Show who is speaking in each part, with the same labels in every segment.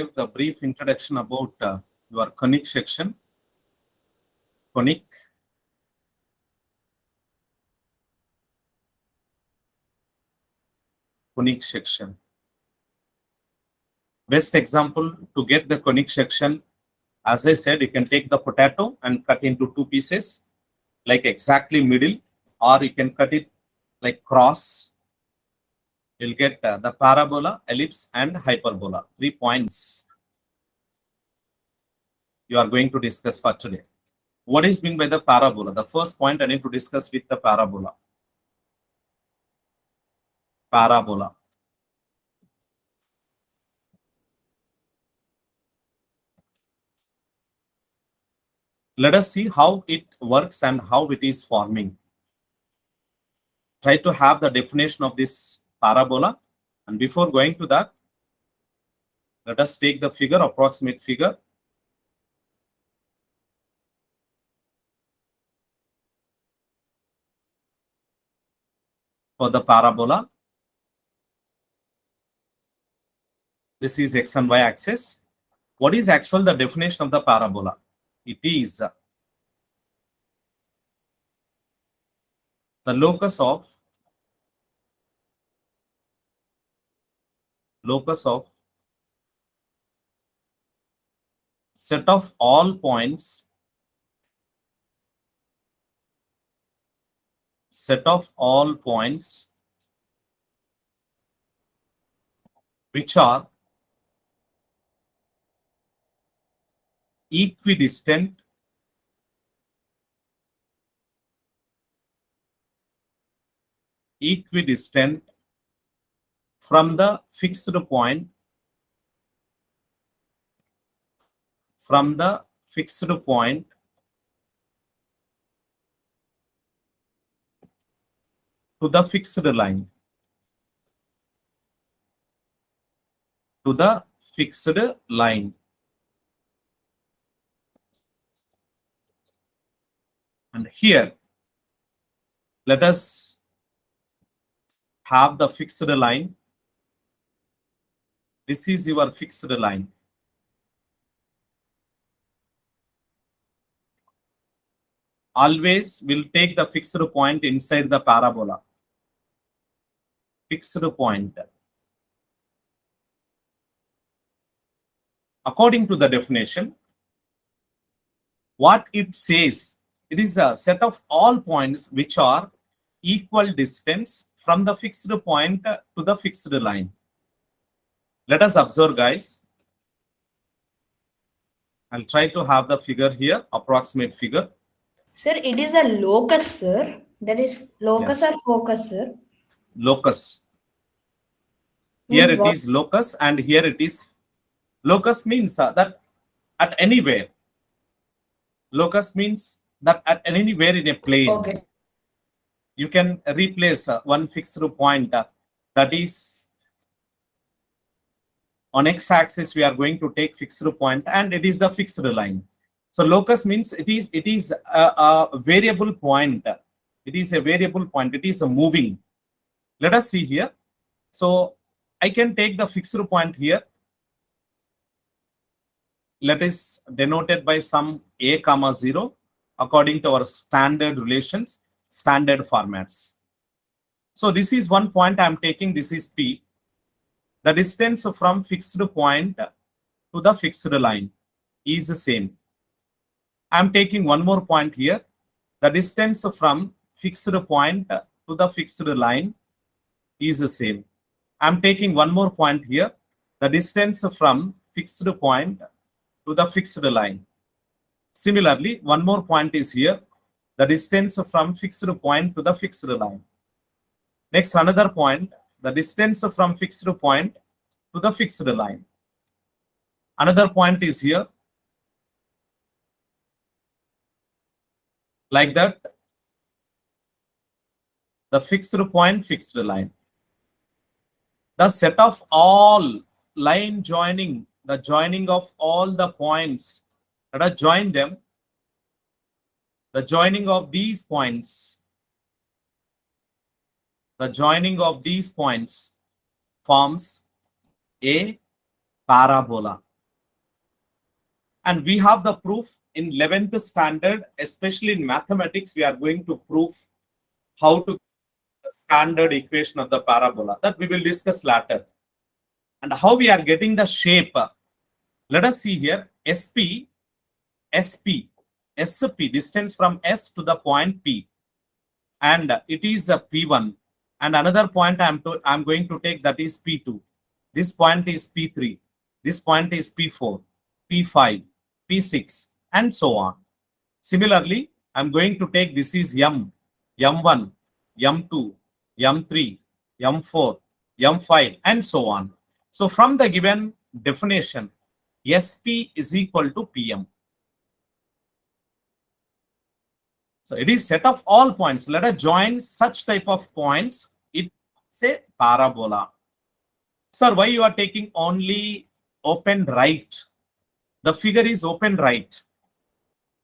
Speaker 1: give the brief introduction about your conic section. Conic. Conic section. Best example to get the conic section, as I said, you can take the potato and cut into two pieces, like exactly middle, or you can cut it like cross. You'll get the parabola, ellipse, and hyperbola. 3 points you are going to discuss for today. What is meant by the parabola? The first point I need to discuss with the parabola. Parabola. Let us see how it works and how it is forming. Try to have the definition of this parabola. And before going to that, let us take the figure, approximate figure. For the parabola, this is x and y axis. What is actual the definition of the parabola? It is the locus of set of all points which are equidistant from the fixed point to the fixed line. And here, let us have the fixed line. This is your fixed line. Always will take the fixed point inside the parabola. Fixed point. According to the definition, what it says, it is a set of all points which are equal distance from the fixed point to the fixed line. Let us observe, guys. I'll try to have the figure here, approximate figure.
Speaker 2: Sir, it is a locus, sir. That is locus
Speaker 1: Yes.
Speaker 2: or focus, sir.
Speaker 1: Locus.
Speaker 2: Means
Speaker 1: Here it
Speaker 2: what?
Speaker 1: is locus and here it is. Locus means that at anywhere. Locus means that at anywhere in a plane.
Speaker 2: Okay.
Speaker 1: You can replace one fixed point that is on x-axis. We are going to take fixed point and it is the fixed line. So locus means it is a variable point. It is a variable point. It is a moving. Let us see here. So I can take the fixed point here. Let is denoted by some a comma 0 according to our standard relations, standard formats. So this is one point I am taking. This is P. The distance from fixed point to the fixed line is the same. I am taking one more point here. The distance from fixed point to the fixed line is the same. I am taking one more point here. The distance from fixed point to the fixed line. Similarly, one more point is here. The distance from fixed point to the fixed line. Next, another point. The distance from fixed point to the fixed line. Another point is here. Like that, the fixed point, fixed line. The set of all line joining, the joining of all the points that are join them, the joining of these points, forms a parabola. And we have the proof in 11th standard, especially in mathematics, we are going to prove how to the standard equation of the parabola that we will discuss later. And how we are getting the shape. Let us see here, SP, distance from S to the point P. And it is a P1. And another point I'm going to take, that is P2. This point is P3. This point is P4, P5, P6, and so on. Similarly, I'm going to take, this is M, M1, M2, M3, M4, M5, and so on. So from the given definition, SP is equal to PM. So it is set of all points. Let us join such type of points. It say parabola. Sir, why you are taking only open right? The figure is open right.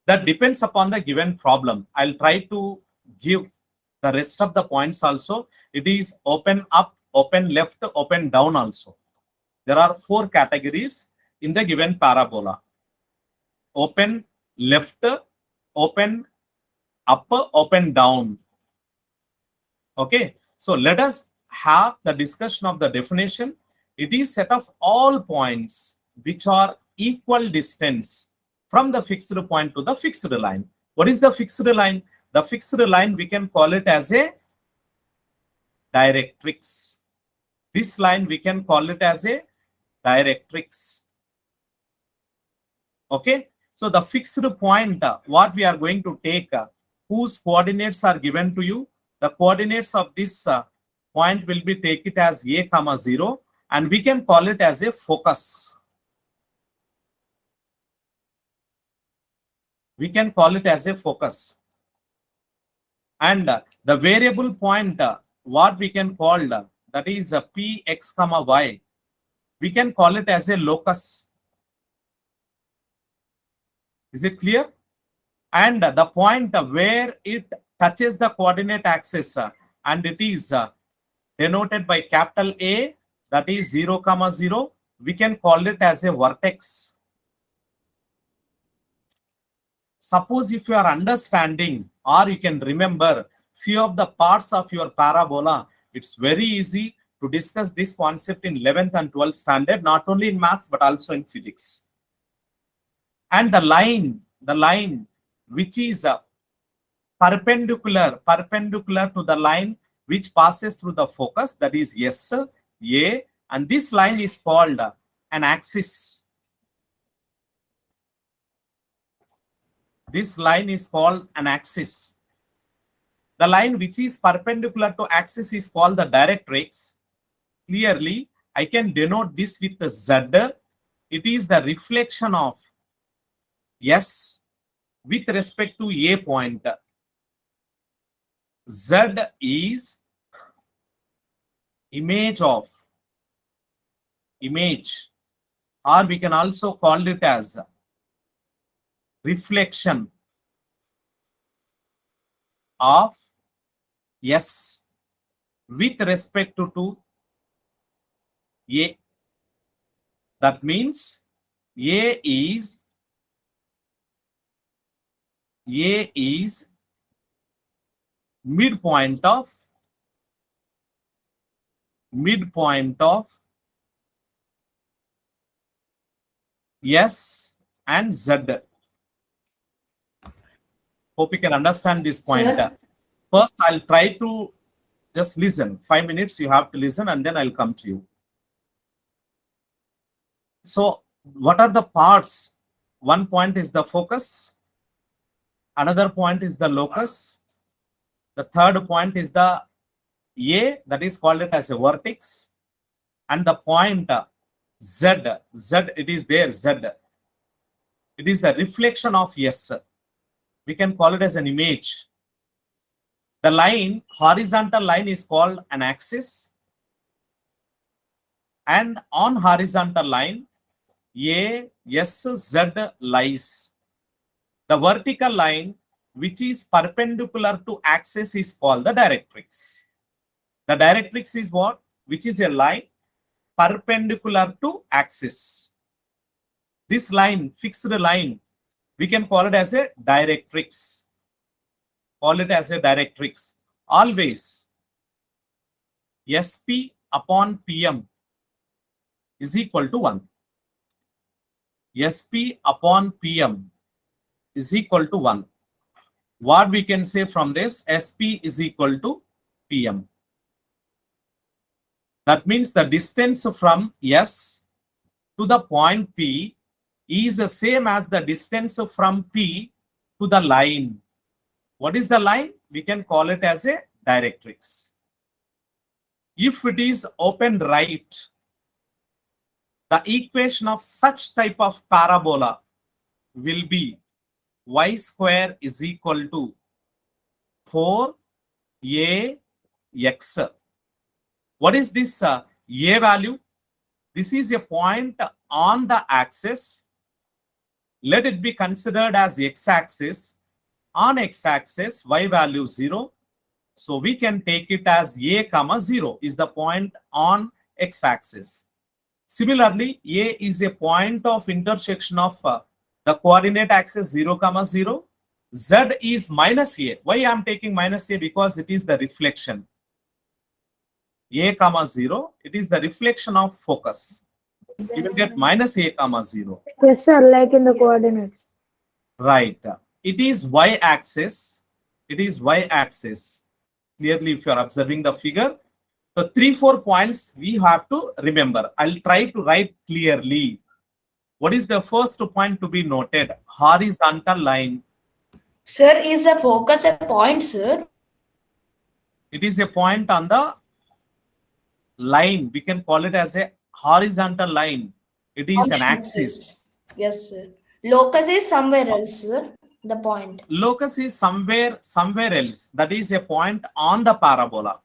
Speaker 1: That depends upon the given problem. I'll try to give the rest of the points also. It is open up, open left, open down also. There are 4 categories in the given parabola. Open left, open up, open down. Okay. So let us have the discussion of the definition. It is set of all points which are equal distance from the fixed point to the fixed line. What is the fixed line? The fixed line, we can call it as a directrix. This line, we can call it as a directrix. Okay. So the fixed point, what we are going to take, whose coordinates are given to you, the coordinates of this point will be take it as a comma 0, and we can call it as a focus. We can call it as a focus. And the variable point, what we can call, that is Px comma y, we can call it as a locus. Is it clear? And the point where it touches the coordinate axis, and it is denoted by capital A, that is 0 comma 0, we can call it as a vertex. Suppose if you are understanding, or you can remember few of the parts of your parabola, it's very easy to discuss this concept in 11th and 12th standard, not only in maths but also in physics. And the line which is perpendicular to the line which passes through the focus, that is S, A, and this line is called an axis. This line is called an axis. The line which is perpendicular to axis is called the directrix. Clearly, I can denote this with the Z. It is the reflection of S with respect to A point. Z is image, or we can also call it as reflection of S with respect to A. That means A is midpoint of S and Z. Hope you can understand this point.
Speaker 2: Sir?
Speaker 1: First, I'll try to just listen. 5 minutes you have to listen, and then I'll come to you. So what are the parts? One point is the focus. Another point is the locus. The third point is the A, that is called it as a vertex. And the point Z, it is there, Z. It is the reflection of S. We can call it as an image. The line, horizontal line, is called an axis. And on horizontal line, A, S, Z lies. The vertical line, which is perpendicular to axis, is called the directrix. The directrix is what? Which is a line perpendicular to axis. This line, fixed line, we can call it as a directrix. Call it as a directrix. Always SP upon PM is equal to 1. SP upon PM is equal to 1. What we can say from this? SP is equal to PM. That means the distance from S to the point P is the same as the distance from P to the line. What is the line? We can call it as a directrix. If it is open right, the equation of such type of parabola will be y square is equal to 4ax. What is this a value? This is a point on the axis. Let it be considered as x-axis. On x-axis, y value 0. So we can take it as a comma 0 is the point on x-axis. Similarly, A is a point of intersection of the coordinate axis 0, 0. Z is minus A. Why I am taking minus A? Because it is the reflection. A, 0. It is the reflection of focus. You will get minus A, 0.
Speaker 3: Yes, sir, like in the coordinates.
Speaker 1: Right. It is y-axis. It is y-axis. Clearly, if you are observing the figure, so 3-4 points we have to remember. I'll try to write clearly. What is the first point to be noted? Horizontal line.
Speaker 2: Sir, is the focus a point, sir?
Speaker 1: It is a point on the line. We can call it as a horizontal line. It is an axis.
Speaker 2: Yes, sir. Locus is somewhere else, sir. The point.
Speaker 1: Locus is somewhere else. That is a point on the parabola.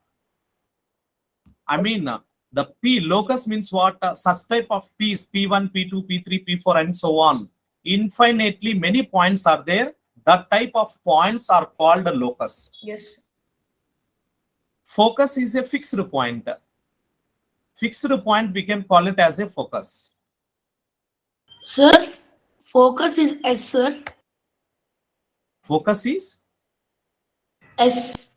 Speaker 1: I mean, the P locus means what? Such type of P's, P1, P2, P3, P4, and so on. Infinitely many points are there. That type of points are called a locus.
Speaker 2: Yes.
Speaker 1: Focus is a fixed point. Fixed point, we can call it as a focus.
Speaker 2: Sir, focus is S, sir.
Speaker 1: Focus is?
Speaker 2: S.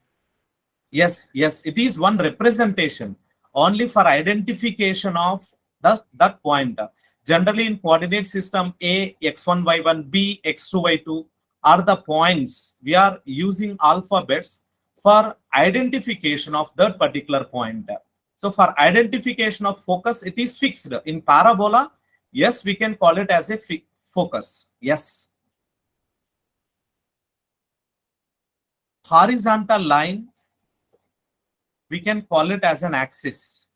Speaker 1: Yes, it is one representation only for identification of that point. Generally in coordinate system, A, x1, y1, B, x2, y2 are the points. We are using alphabets for identification of that particular point. So for identification of focus, it is fixed. In parabola, yes, we can call it as a focus. Yes. Horizontal line, we can call it as an axis.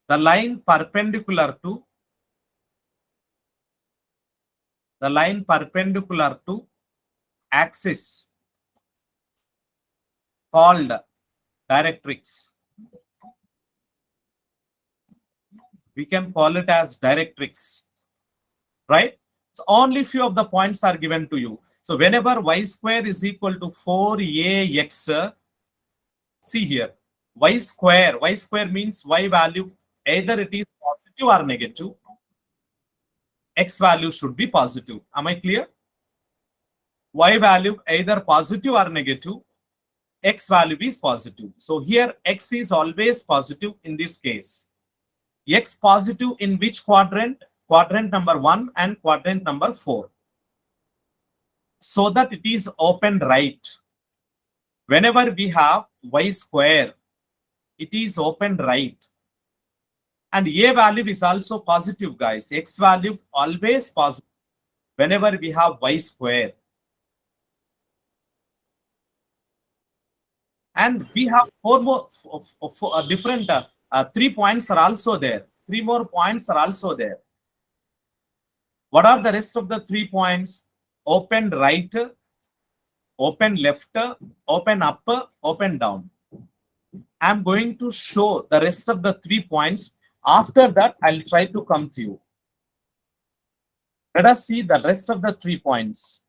Speaker 1: The line perpendicular to axis called directrix. We can call it as directrix, right? So only few of the points are given to you. So whenever y square is equal to 4ax, see here, y square means y value, either it is positive or negative. X value should be positive. Am I clear? Y value either positive or negative. X value is positive. So here X is always positive in this case. X positive in which quadrant? Quadrant number 1 and quadrant number 4. So that it is open right. Whenever we have y square, it is open right. And A value is also positive, guys. X value always positive whenever we have y square. And we have different 3 points are also there. 3 more points are also there. What are the rest of the 3 points? Open right, open left, open up, open down. I'm going to show the rest of the 3 points. After that, I'll try to come to you. Let us see the rest of the 3 points,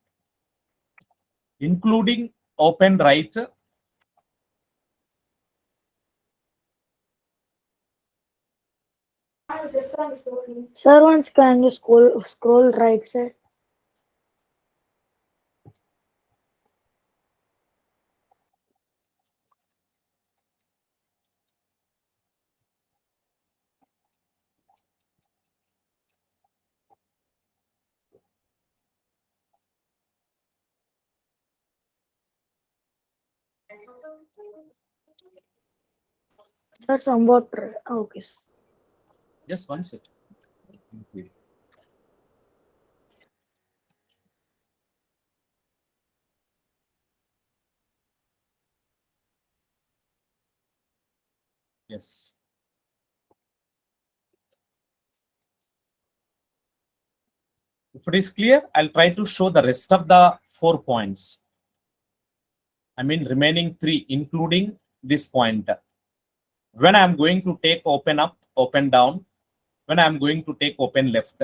Speaker 1: including open right,
Speaker 3: Sir, once can you scroll right side? Sir, somewhat right. Okay. Sir.
Speaker 1: Just one second. Yes. If it is clear, I'll try to show the rest of the 4 points. I mean, remaining 3, including this point. When I'm going to take open up, open down, when I'm going to take open left.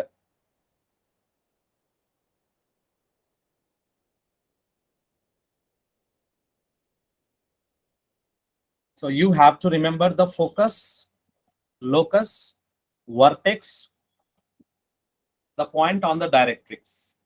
Speaker 1: So you have to remember the focus, locus, vertex, the point on the directrix.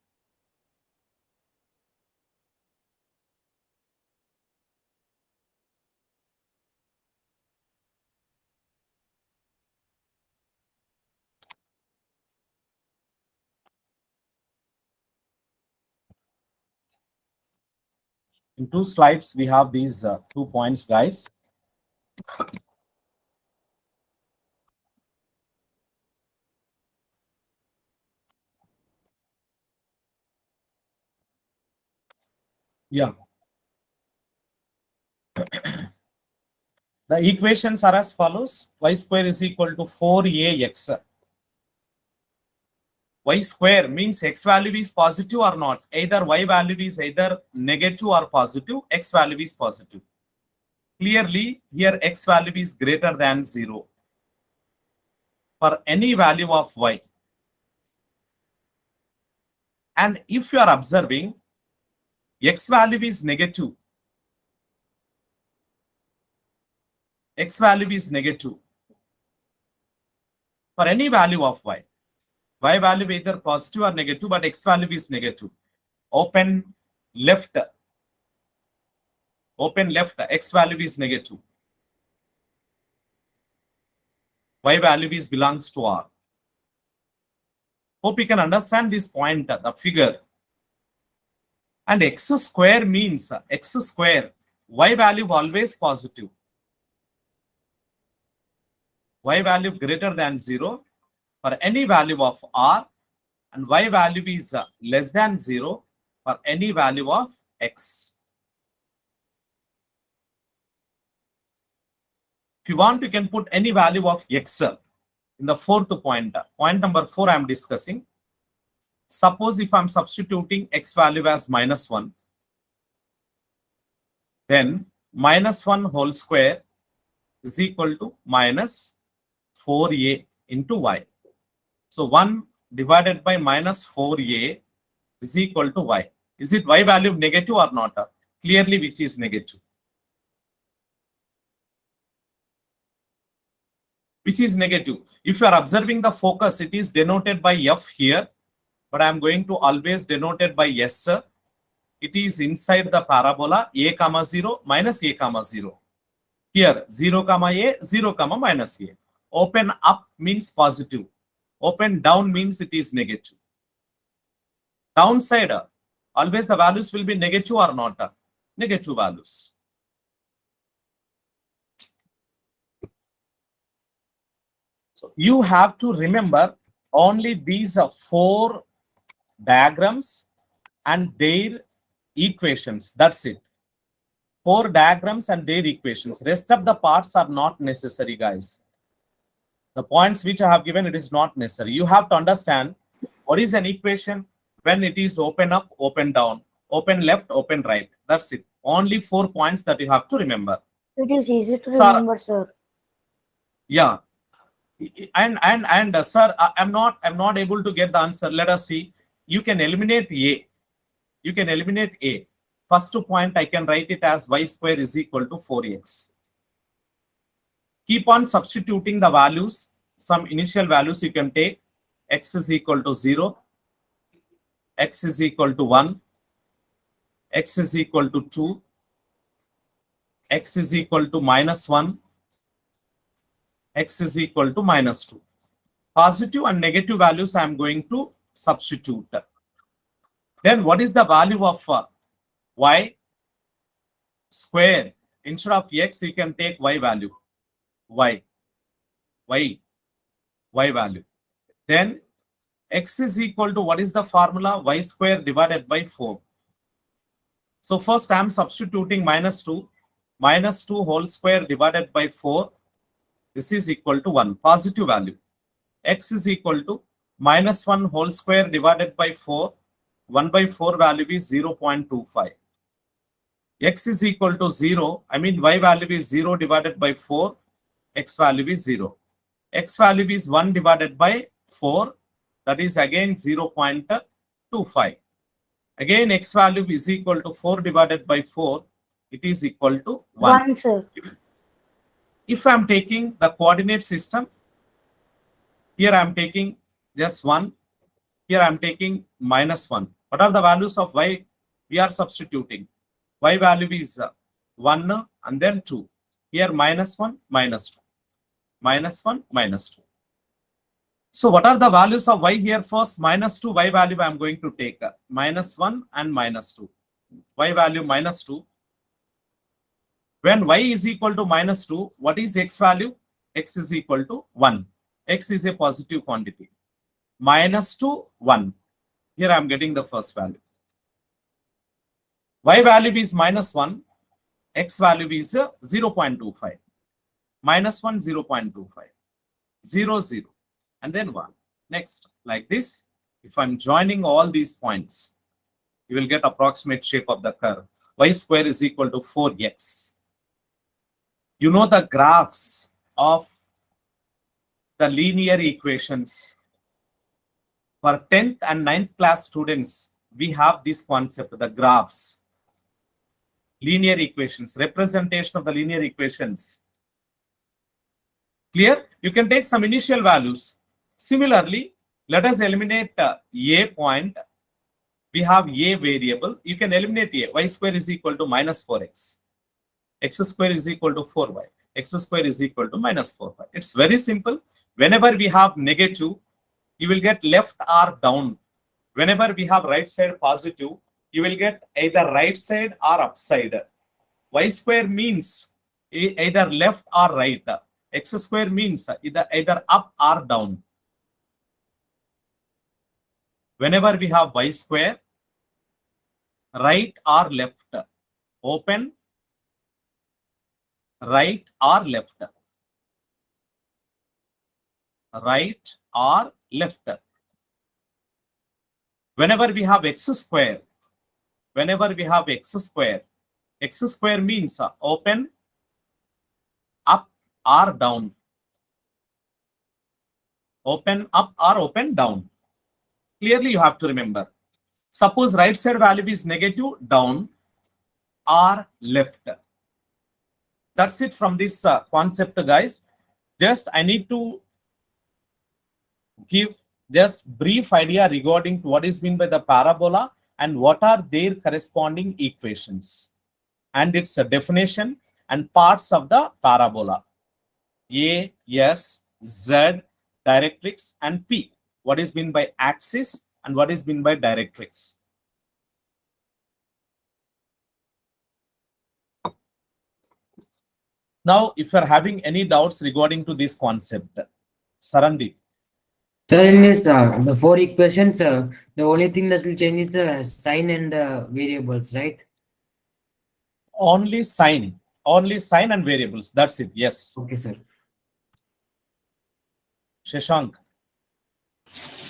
Speaker 1: In 2 slides, we have these 2 points, guys. Yeah. The equations are as follows. Y square is equal to 4ax. Y square means x value is positive or not. Either y value is either negative or positive, x value is positive. Clearly, here x value is greater than 0 for any value of y. And if you are observing x value is negative, x value is negative for any value of y. Y value either positive or negative, but x value is negative. Open left, x value is negative. Y value is belongs to R. Hope you can understand this point, the figure. And x square means x square, y value always positive. Y value greater than 0 for any value of R, and y value is less than 0 for any value of x. If you want, you can put any value of x in the 4th point. Point number 4 I am discussing. Suppose if I am substituting x value as -1, then -1 whole square is equal to minus 4a into y. So 1 divided by minus 4a is equal to y. Is it y value negative or not? Clearly, which is negative. Which is negative. If you are observing the focus, it is denoted by f here, but I am going to always denote it by s. It is inside the parabola a comma 0 minus a comma 0. Here 0 comma a, 0 comma minus a. Open up means positive. Open down means it is negative. Downside, always the values will be negative or not? Negative values. So you have to remember only these 4 diagrams and their equations. That's it. 4 diagrams and their equations. Rest of the parts are not necessary, guys. The points which I have given, it is not necessary. You have to understand what is an equation when it is open up, open down, open left, open right. That's it. Only 4 points that you have to remember.
Speaker 3: It is easy to
Speaker 1: Sir,
Speaker 3: remember, sir.
Speaker 1: Yeah. And sir, I'm not able to get the answer. Let us see. You can eliminate a. You can eliminate a. First point, I can write it as y square is equal to 4x. Keep on substituting the values. some initial values you can take. X is equal to 0, x is equal to 1, x is equal to 2, x is equal to -1, x is equal to -2. Positive and negative values I am going to substitute. Then what is the value of y square? Instead of x, you can take y value. Y value. Then x is equal to, what is the formula? Y square divided by 4. So first I am substituting -2. -2 whole square divided by 4. This is equal to 1. Positive value. X is equal to -1 whole square divided by 4. 1 by 4 value is 0.25. X is equal to 0. I mean y value is 0 divided by 4. X value is 0. X value is 1 divided by 4. That is again 0.25. Again x value is equal to 4 divided by 4. It is equal to 1.
Speaker 3: 1, sir.
Speaker 1: If I am taking the coordinate system, here I am taking just 1. Here I am taking -1. What are the values of y? We are substituting. Y value is 1 and then 2. Here -1, -2. -1, -2. So what are the values of y here? First, -2 y value I am going to take. -1 and -2. Y value -2. When y is equal to -2, what is x value? X is equal to 1. X is a positive quantity. -2, 1. Here I am getting the first value. Y value is -1. X value is 0.25. -1, 0.25. 0, 0. And then 1. Next, like this. If I'm joining all these points, you will get approximate shape of the curve. Y square is equal to 4x. You know the graphs of the linear equations. For 10th and 9th class students, we have this concept, the graphs. Linear equations, representation of the linear equations. Clear? You can take some initial values. Similarly, let us eliminate a point. We have a variable. You can eliminate a. Y square is equal to -4x. X square is equal to 4y. X square is equal to -4y. It's very simple. Whenever we have negative, you will get left or down. Whenever we have right side positive, you will get either right side or upside. Y square means either left or right. X square means either up or down. Whenever we have y square, right or left, open, right or left, right or left. Whenever we have x square, x square means open, up or down. Open up or open down. Clearly you have to remember. Suppose right side value is negative, down or left. That's it from this concept, guys. Just I need to give just brief idea regarding what is meant by the parabola and what are their corresponding equations and its definition and parts of the parabola. A, S, Z, directrix and P. What is meant by axis and what is meant by directrix. Now, if you are having any doubts regarding to this concept, Sarandip.
Speaker 4: Sir, in this, the 4 equations, the only thing that will change is the sign and the variables, right?
Speaker 1: Only sign and variables. That's it. Yes.
Speaker 4: Okay, sir.
Speaker 1: Shashank.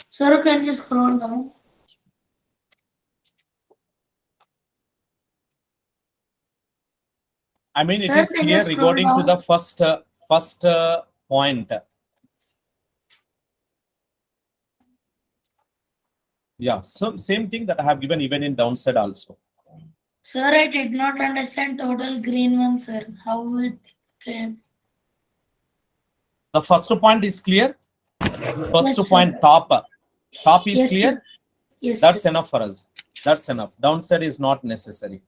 Speaker 2: Sir, can you scroll down?
Speaker 1: I mean, it
Speaker 2: Sir,
Speaker 1: is
Speaker 2: can you
Speaker 1: clear
Speaker 2: scroll
Speaker 1: regarding to
Speaker 2: down?
Speaker 1: the first point. Yeah, so same thing that I have given even in downside also.
Speaker 2: Sir, I did not understand total green one, sir. How it came?
Speaker 1: The first point is clear. First
Speaker 2: Yes,
Speaker 1: point,
Speaker 2: sir.
Speaker 1: top is
Speaker 2: Yes,
Speaker 1: clear.
Speaker 2: sir. Yes,
Speaker 1: That's
Speaker 2: sir.
Speaker 1: enough for us. That's enough. Downside is not necessary.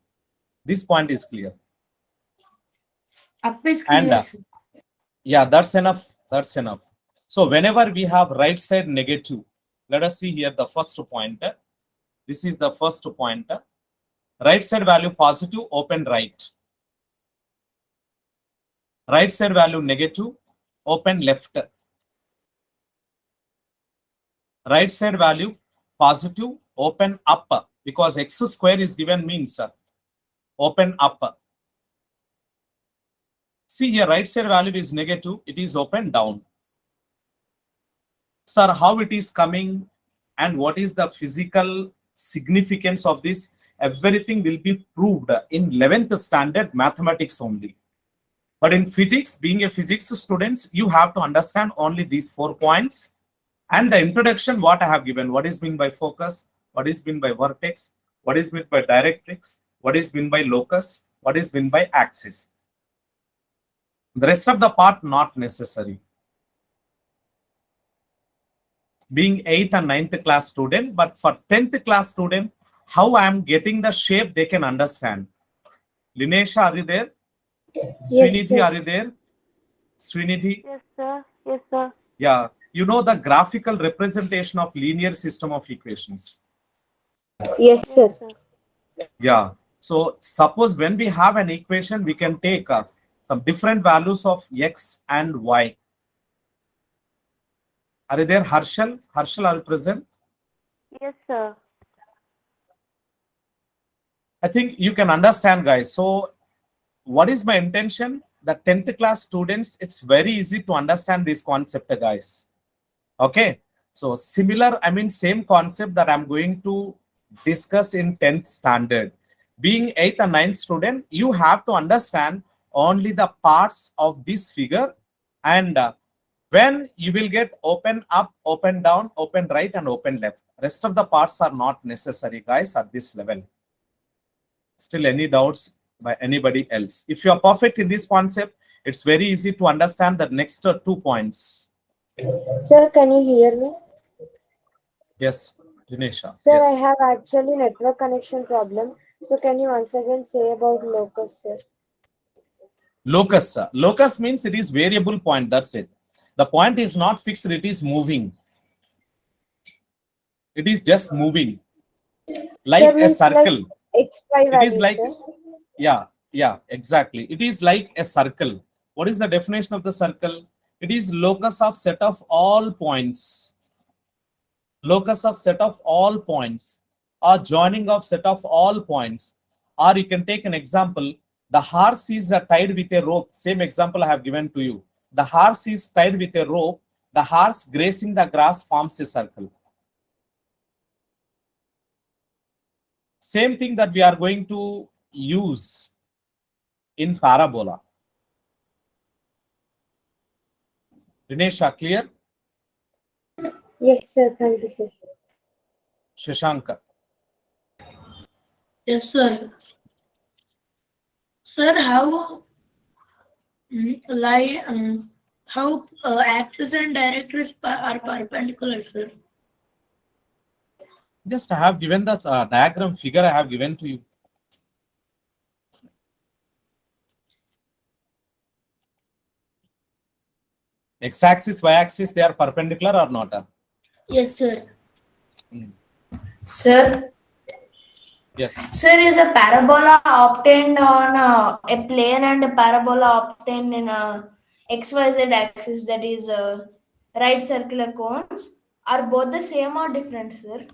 Speaker 1: This point is clear.
Speaker 2: Up is
Speaker 1: And
Speaker 2: clear, sir.
Speaker 1: yeah, that's enough. That's enough. So whenever we have right side negative, let us see here the first point. This is the first point. Right side value positive, open right. Right side value negative, open left. Right side value positive, open up, because x square is given means open up. See here, right side value is negative, it is open down. Sir, how it is coming and what is the physical significance of this? Everything will be proved in 11th standard mathematics only. But in physics, being a physics student, you have to understand only these 4 points. And the introduction, what I have given, what is meant by focus, what is meant by vertex, what is meant by directrix, what is meant by locus, what is meant by axis. The rest of the part, not necessary. Being 8th and 9th class student, but for 10th class student, how I am getting the shape, they can understand. Linesha, are you there? Srinidhi, are you there? Srinidhi?
Speaker 3: Yes, sir. Yes, sir.
Speaker 1: Yeah, you know the graphical representation of linear system of equations.
Speaker 3: Yes, sir.
Speaker 1: Yeah. So suppose when we have an equation, we can take some different values of x and y. Are you there, Harshal? Harshal, are you present?
Speaker 3: Yes, sir.
Speaker 1: I think you can understand, guys. So what is my intention? The 10th class students, it's very easy to understand this concept, guys. Okay. So similar, I mean, same concept that I'm going to discuss in 10th standard. Being 8th and 9th student, you have to understand only the parts of this figure, and when you will get open up, open down, open right, and open left. Rest of the parts are not necessary, guys, at this level. Still any doubts by anybody else? If you are perfect in this concept, it's very easy to understand the next 2 points.
Speaker 3: Sir, can you hear me?
Speaker 1: Yes, Dinesha.
Speaker 3: Sir,
Speaker 1: Yes.
Speaker 3: I have actually network connection problem. So can you once again say about locus, sir?
Speaker 1: Locus. Locus means it is variable point. That's it. The point is not fixed. It is moving. It is just moving. Like
Speaker 3: Sir,
Speaker 1: a
Speaker 3: means
Speaker 1: circle.
Speaker 3: like XY
Speaker 1: It is
Speaker 3: value,
Speaker 1: like,
Speaker 3: sir.
Speaker 1: yeah, exactly. It is like a circle. What is the definition of the circle? It is locus of set of all points. Locus of set of all points, or joining of set of all points. Or you can take an example. The horse is tied with a rope. Same example I have given to you. The horse is tied with a rope. The horse grazing the grass forms a circle. Same thing that we are going to use in parabola. Dinesha, clear?
Speaker 3: Yes, sir. Thank you, sir.
Speaker 1: Shashanka.
Speaker 2: Yes, sir. Sir, how how axis and directrix are perpendicular, sir?
Speaker 1: Just I have given the diagram figure I have given to you. X-axis, y-axis, they are perpendicular or not?
Speaker 2: Yes, sir.
Speaker 1: Mm.
Speaker 2: Sir,
Speaker 1: Yes.
Speaker 2: sir, is a parabola obtained on a plane and a parabola obtained in a XYZ axis, that is right circular cones, are both the same or different, sir?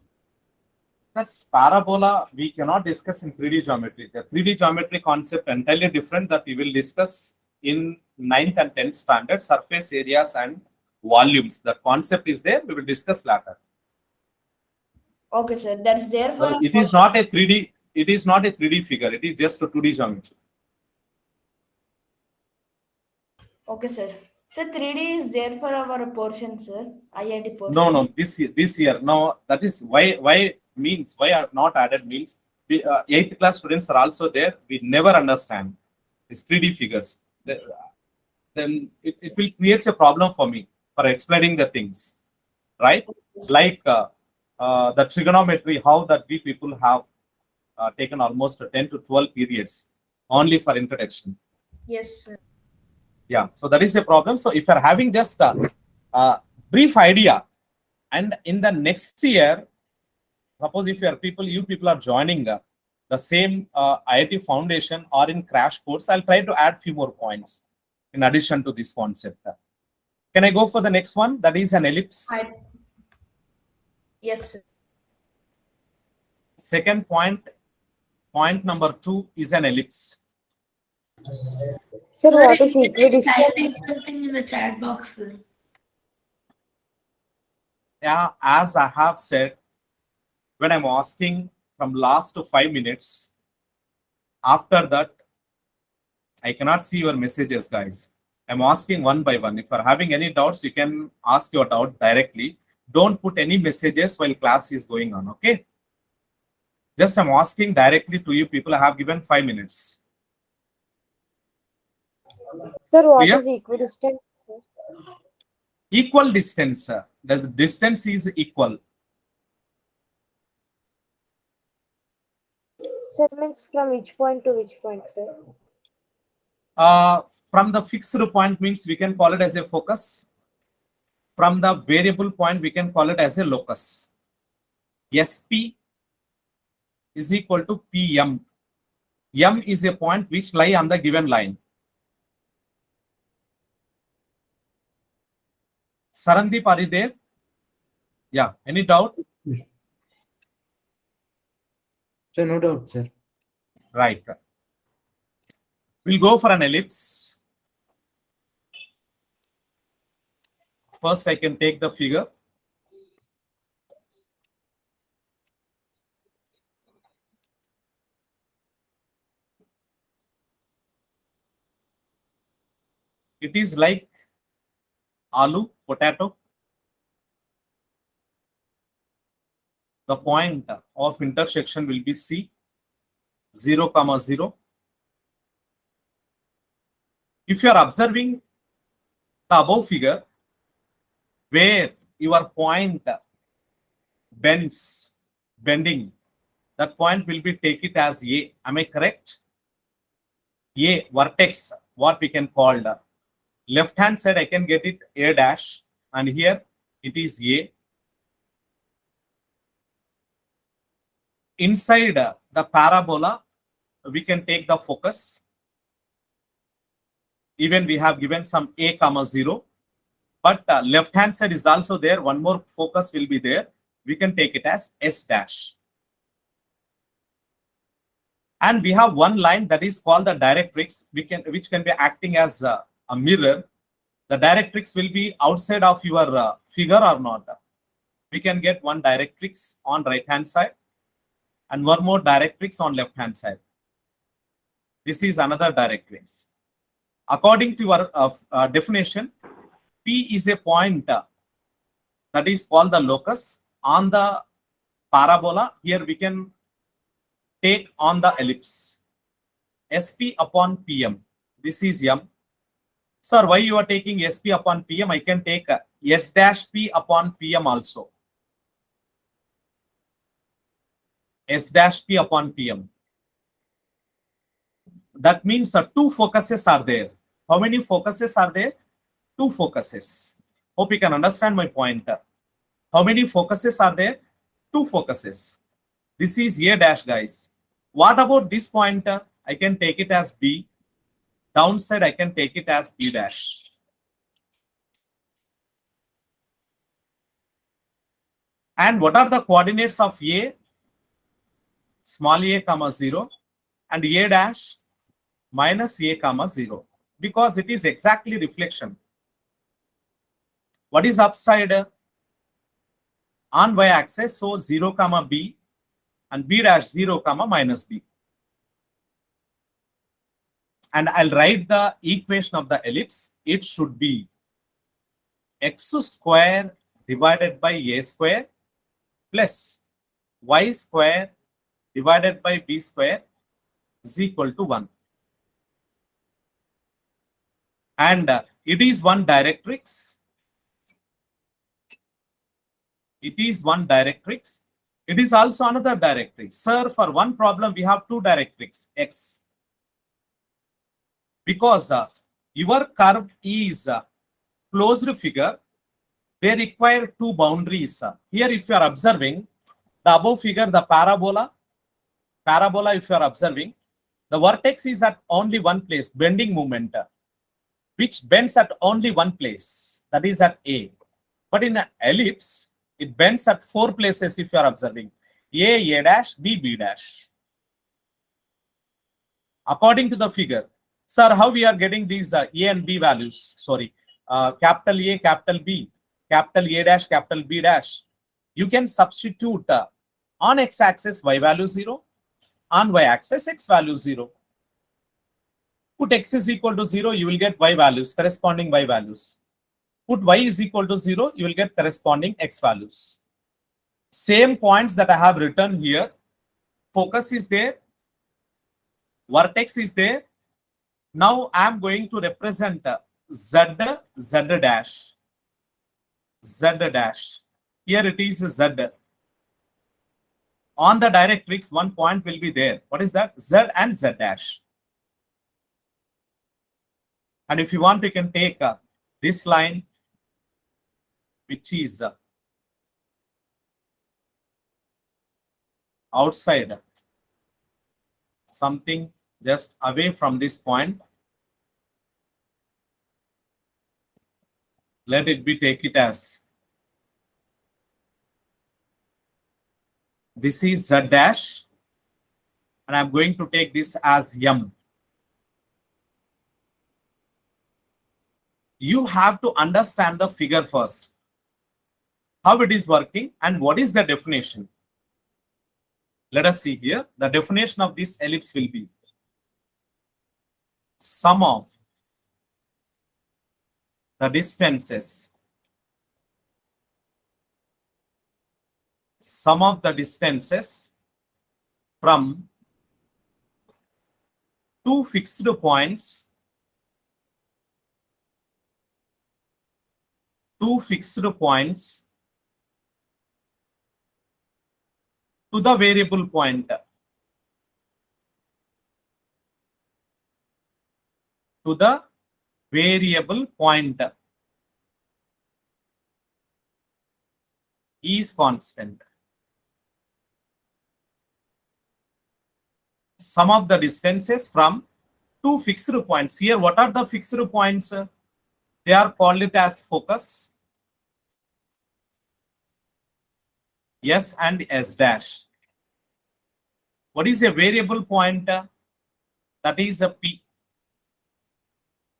Speaker 1: That's parabola. We cannot discuss in 3D geometry. The 3D geometry concept entirely different that we will discuss in 9th and 10th standard, surface areas and volumes. The concept is there. We will discuss later.
Speaker 2: Okay, sir. That's there for.
Speaker 1: It is not a 3D. It is not a 3D figure. It is just a 2D geometry.
Speaker 2: Okay, sir. So 3D is there for our portion, sir. IIT portion.
Speaker 1: No. This year. No, that is why means why are not added means. 8th class students are also there. We never understand these 3D figures. Then it will create a problem for me for explaining the things. right? Like the trigonometry, how that we people have taken almost 10 to 12 periods only for introduction.
Speaker 2: Yes, sir.
Speaker 1: Yeah, so that is a problem. So if you're having just a brief idea, and in the next year, suppose if you people are joining the same IIT foundation or in crash course, I'll try to add few more points in addition to this concept. Can I go for the next one? That is an ellipse.
Speaker 2: Yes, sir.
Speaker 1: Second point, point number 2 is an ellipse.
Speaker 3: Sir, what
Speaker 2: if
Speaker 3: is
Speaker 2: you can just
Speaker 3: equidistant?
Speaker 2: type something in the chat box, sir.
Speaker 1: Yeah, as I have said, when I'm asking from last to 5 minutes, after that, I cannot see your messages, guys. I'm asking one by one. If you're having any doubts, you can ask your doubt directly. Don't put any messages while class is going on, okay? Just I'm asking directly to you people. I have given 5 minutes.
Speaker 3: Sir, what
Speaker 1: Clear?
Speaker 3: is equidistant?
Speaker 1: Equal distance. The distance is equal.
Speaker 3: Sir, means from which point to which point, sir?
Speaker 1: From the fixed point means we can call it as a focus. From the variable point, we can call it as a locus. SP is equal to PM. M is a point which lie on the given line. Sarandeep, are you there? Yeah. Any doubt?
Speaker 4: So no doubt, sir.
Speaker 1: Right. We'll go for an ellipse. First, I can take the figure. It is like aloo, potato. The point of intersection will be C, 0, 0. If you are observing the above figure, where your point bending, that point will be take it as A. Am I correct? A, vertex, what we can call the left hand side, I can get it A dash, and here it is A. Inside the parabola, we can take the focus. Even we have given some A, 0. But left hand side is also there. One more focus will be there. We can take it as S dash. And we have one line that is called the directrix, which can be acting as a mirror. The directrix will be outside of your figure or not. We can get one directrix on right hand side and one more directrix on left hand side. This is another directrix. According to your definition, P is a point that is called the locus on the parabola. Here we can take on the ellipse. SP upon PM. This is M. Sir, why you are taking SP upon PM? I can take S dash P upon PM also. S dash P upon PM. That means two focuses are there. How many focuses are there? Two focuses. Hope you can understand my point. How many focuses are there? Two focuses. This is A dash, guys. What about this point? I can take it as B. Downside, I can take it as B dash. And what are the coordinates of A? Small a, comma 0, and A dash minus A, comma 0. Because it is exactly reflection. What is upside? On y-axis, so 0, comma B, and B dash 0, comma minus B. And I'll write the equation of the ellipse. It should be x square divided by A square plus y square divided by B square is equal to 1. And it is one directrix. It is one directrix. It is also another directrix. Sir, for one problem, we have two directrix, x. Because your curve is closed figure, they require two boundaries. Here, if you are observing the above figure, the parabola, if you are observing, the vertex is at only one place, bending moment, which bends at only one place, that is at A. But in an ellipse, it bends at four places if you are observing, A dash, B dash. According to the figure, sir, how we are getting these A and B values? Sorry, capital A, capital B, capital A dash, capital B dash. You can substitute on x-axis y value 0, on y-axis x value 0. Put x is equal to 0, you will get y values, corresponding y values. Put y is equal to 0, you will get corresponding x values. Same points that I have written here. Focus is there. Vertex is there. Now I am going to represent z dash. Z dash. Here it is z. On the directrix, one point will be there. What is that? Z and z dash. And if you want, you can take this line, which is outside, something just away from this point. Let it be, take it as this is z dash, and I'm going to take this as m. You have to understand the figure first, how it is working and what is the definition. Let us see here. The definition of this ellipse will be sum of the distances, from two fixed points to the variable point. Is constant. Sum of the distances from two fixed points. Here, what are the fixed points? They are called it as focus, S and S dash. What is a variable point? That is a P.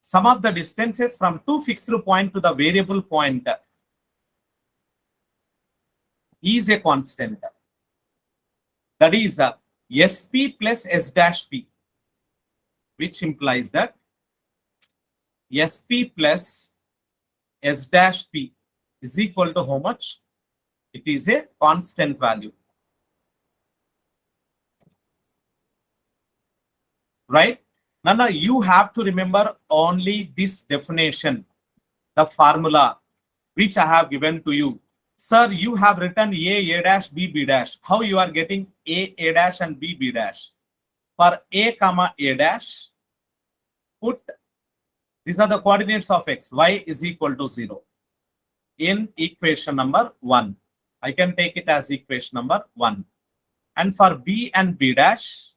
Speaker 1: Sum of the distances from two fixed point to the variable point is a constant. That is SP plus S dash P, which implies that SP plus S dash P is equal to how much? It is a constant value. Right? Now you have to remember only this definition, the formula which I have given to you. Sir, you have written A dash, B dash. How you are getting A dash and B dash? For A comma A dash, put, these are the coordinates of x, y is equal to 0 in equation number 1. I can take it as equation number 1. And for B and B dash,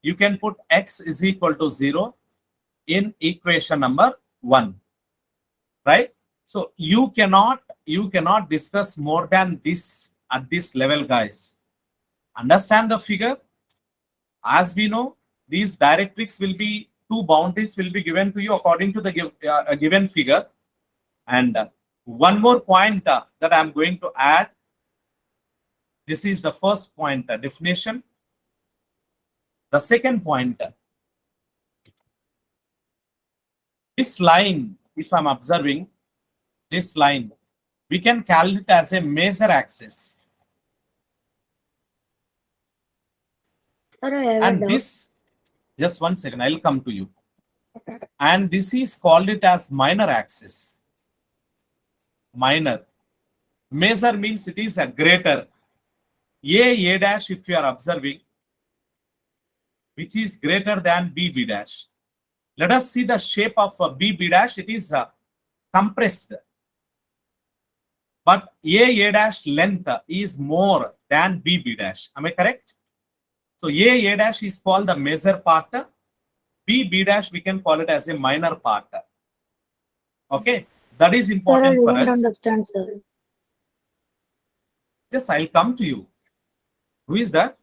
Speaker 1: you can put x is equal to 0 in equation number 1. Right? So you cannot discuss more than this at this level, guys. Understand the figure. As we know, these directrix will be, two boundaries will be given to you according to the given figure. And one more point that I'm going to add. This is the first point, definition. The second point, this line, if I'm observing this line, we can call it as a major axis.
Speaker 3: Sir, I have a
Speaker 1: And
Speaker 3: doubt.
Speaker 1: this, just one second, I'll come to you. And this is called it as minor axis. Minor. Major means it is a greater. A dash, if you are observing, which is greater than B dash. Let us see the shape of B dash. It is compressed. But A dash length is more than B dash. Am I correct? So A dash is called the major part. B dash we can call it as a minor part. Okay, that is
Speaker 3: Sir, I
Speaker 1: important for
Speaker 3: don't
Speaker 1: us.
Speaker 3: understand, sir.
Speaker 1: Yes, I'll come to you. Who is that?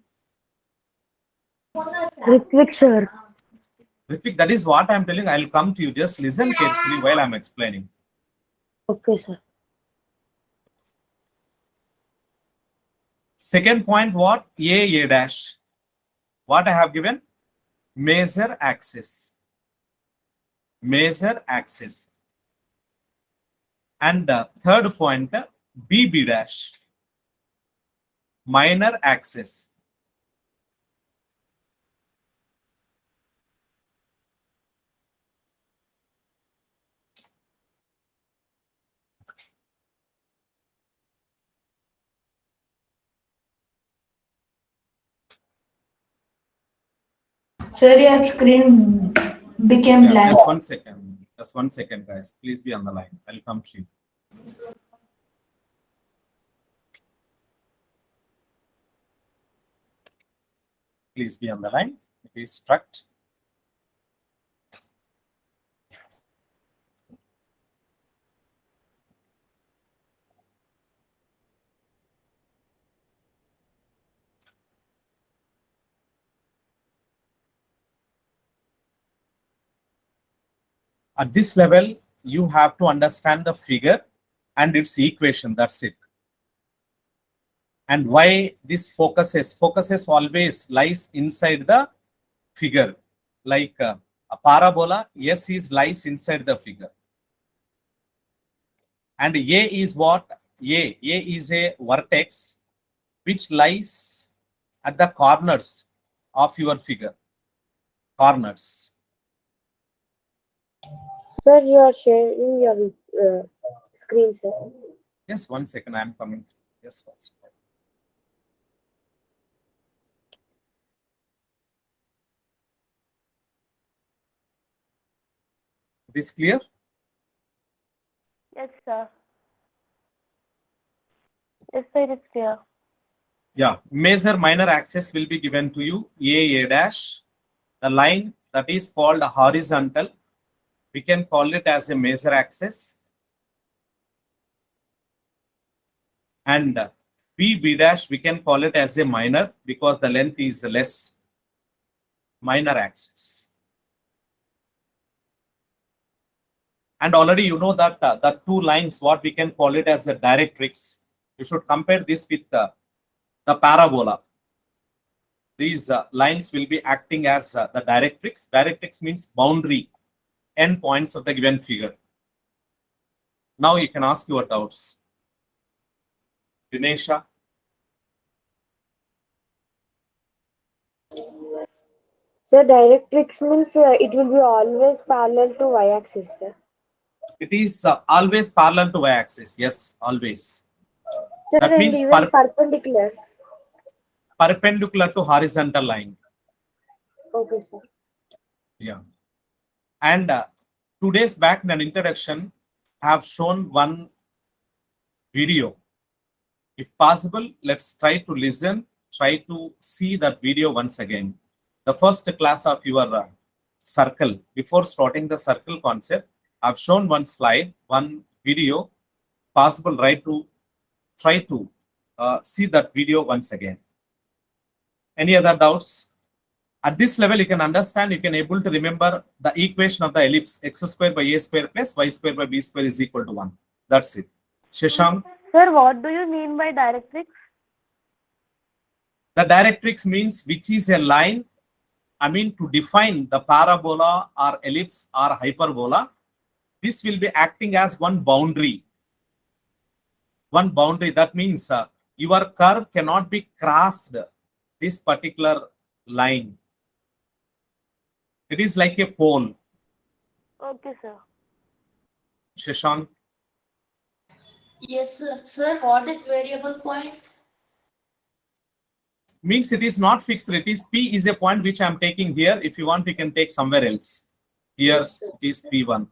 Speaker 3: Ritvik, sir.
Speaker 1: Ritvik, that is what I'm telling. I'll come to you. Just listen carefully while I'm explaining.
Speaker 3: Okay, sir.
Speaker 1: Second point, what? A dash. What I have given? Major axis. Major axis. And third point, B dash. Minor axis.
Speaker 2: Sir, your screen became
Speaker 1: Yeah,
Speaker 2: blank.
Speaker 1: just 1 second. Just 1 second, guys. Please be on the line. I'll come to you. Please be on the line. It is struck. At this level, you have to understand the figure and its equation. That's it. And why this focuses always lies inside the figure. Like a parabola, S is lies inside the figure. And A is what? A is a vertex which lies at the corners of your figure. Corners.
Speaker 3: Sir, you are sharing your screen, sir.
Speaker 1: Just 1 second, I am coming. Just 1 second. It is clear?
Speaker 5: Yes, sir. Yes, sir, it is clear.
Speaker 1: Yeah, major minor axis will be given to you, A dash. The line that is called horizontal, we can call it as a major axis. And B dash, we can call it as a minor because the length is less. Minor axis. And already you know that the two lines, what we can call it as a directrix. You should compare this with the parabola. These lines will be acting as the directrix. Directrix means boundary, endpoints of the given figure. Now you can ask your doubts. Dinesha?
Speaker 3: Sir, directrix means it will be always parallel to y-axis, sir.
Speaker 1: It is always parallel to y-axis. Yes, always.
Speaker 3: Sir,
Speaker 1: That
Speaker 3: and
Speaker 1: means
Speaker 3: even perpendicular.
Speaker 1: perpendicular to horizontal line.
Speaker 3: Okay, sir.
Speaker 1: Yeah. And 2 days back in an introduction, I have shown one video. If possible, let's try to listen, try to see that video once again. The first class of your circle, before starting the circle concept, I've shown one slide, one video. Possible, right, to try to see that video once again. Any other doubts? At this level, you can understand, you can able to remember the equation of the ellipse, x square by a square plus y square by b square is equal to 1. That's it. Shashank?
Speaker 5: Sir, what do you mean by directrix?
Speaker 1: The directrix means which is a line. I mean, to define the parabola or ellipse or hyperbola, this will be acting as one boundary. One boundary, that means your curve cannot be crossed this particular line. It is like a pole.
Speaker 5: Okay, sir.
Speaker 1: Shashank?
Speaker 2: Yes, sir. Sir, what is variable point?
Speaker 1: Means it is not fixed. It is P is a point which I am taking here. If you want, you can take somewhere else. Here
Speaker 2: Yes, sir.
Speaker 1: it is P1.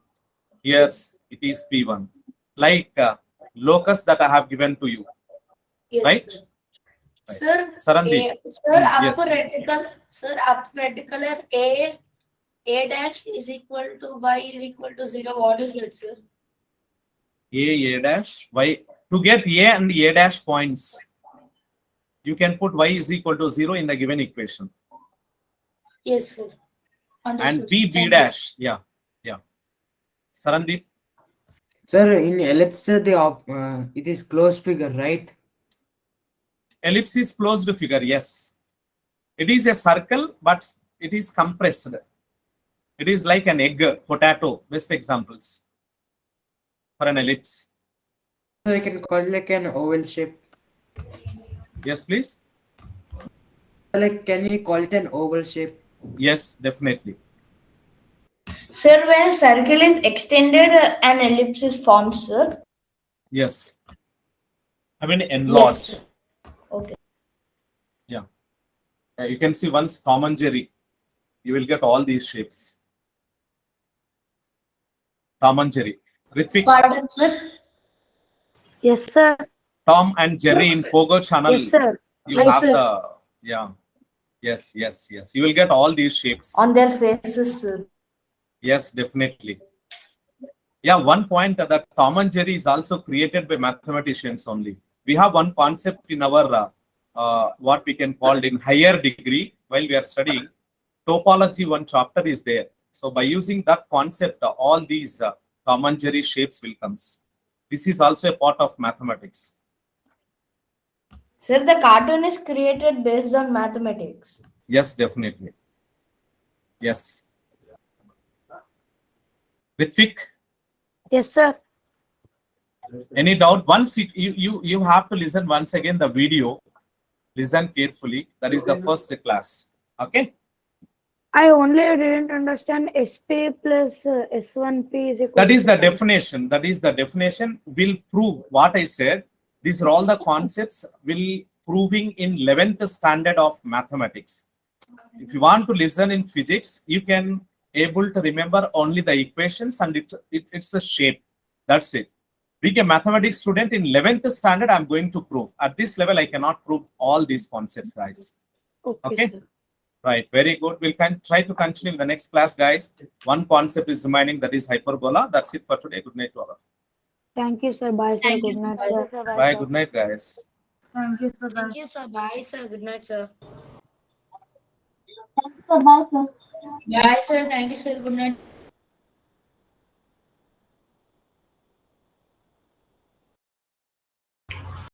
Speaker 1: Here
Speaker 2: Yes.
Speaker 1: it is P1. Like locus that I have given to you.
Speaker 2: Yes,
Speaker 1: Right?
Speaker 2: sir.
Speaker 1: Right.
Speaker 2: Sir,
Speaker 1: Sarandeep.
Speaker 2: sir,
Speaker 1: Yes.
Speaker 2: upper reticle, sir, upper reticular A dash is equal to Y is equal to 0. What is it, sir?
Speaker 1: A dash, Y. To get A and A dash points, you can put Y is equal to 0 in the given equation.
Speaker 2: Yes, sir.
Speaker 1: And
Speaker 2: Understood.
Speaker 1: B
Speaker 2: Thank you.
Speaker 1: dash. Yeah. Sarandeep.
Speaker 4: Sir, in ellipse, it is closed figure, right?
Speaker 1: Ellipse is closed figure. Yes. It is a circle, but it is compressed. It is like an egg, potato. Best examples for an ellipse.
Speaker 4: So I can call it like an oval shape.
Speaker 1: Yes, please.
Speaker 4: Like, can we call it an oval shape?
Speaker 1: Yes, definitely.
Speaker 2: Sir, when a circle is extended, an ellipse is formed, sir.
Speaker 1: Yes. I mean, enlarged.
Speaker 2: Yes. Okay.
Speaker 1: Yeah. You can see once Tom and Jerry, you will get all these shapes. Tom and Jerry. Ritvik,
Speaker 2: Pardon, sir.
Speaker 3: Yes, sir.
Speaker 1: Tom and Jerry in Pogo channel.
Speaker 3: Yes, sir.
Speaker 1: You
Speaker 2: Yes,
Speaker 1: have
Speaker 2: sir.
Speaker 1: the, yeah. Yes. You will get all these shapes.
Speaker 2: On their faces, sir.
Speaker 1: Yes, definitely. Yeah, one point that Tom and Jerry is also created by mathematicians only. We have one concept in our what we can call in higher degree while we are studying. Topology, one chapter is there. So by using that concept, all these Tom and Jerry shapes will come. This is also a part of mathematics.
Speaker 2: Sir, the cartoon is created based on mathematics.
Speaker 1: Yes, definitely. Yes. Ritvik,
Speaker 3: Yes, sir.
Speaker 1: any doubt? Once you have to listen once again the video. Listen carefully. That is the first class. Okay.
Speaker 3: I only didn't understand SP plus S1P is equal
Speaker 1: That is
Speaker 3: to
Speaker 1: the
Speaker 3: 1.
Speaker 1: definition. That is the definition. Will prove what I said. These are all the concepts will proving in 11th standard of mathematics. If you want to listen in physics, you can able to remember only the equations and it's a shape. That's it. Being a mathematics student in 11th standard, I'm going to prove. At this level, I cannot prove all these concepts, guys. Okay.
Speaker 3: Sir.
Speaker 1: Right, very good. We'll try to continue with the next class, guys. One concept is remaining, that is hyperbola. That's it for today. Good night to all of you.
Speaker 3: Thank you, sir. Bye, sir. Good night, sir.
Speaker 1: Bye. Good night, guys.
Speaker 2: Thank you, sir. Bye, sir. Good night, sir.
Speaker 5: Bye, sir.
Speaker 2: Bye, sir. Thank you, sir. Good night.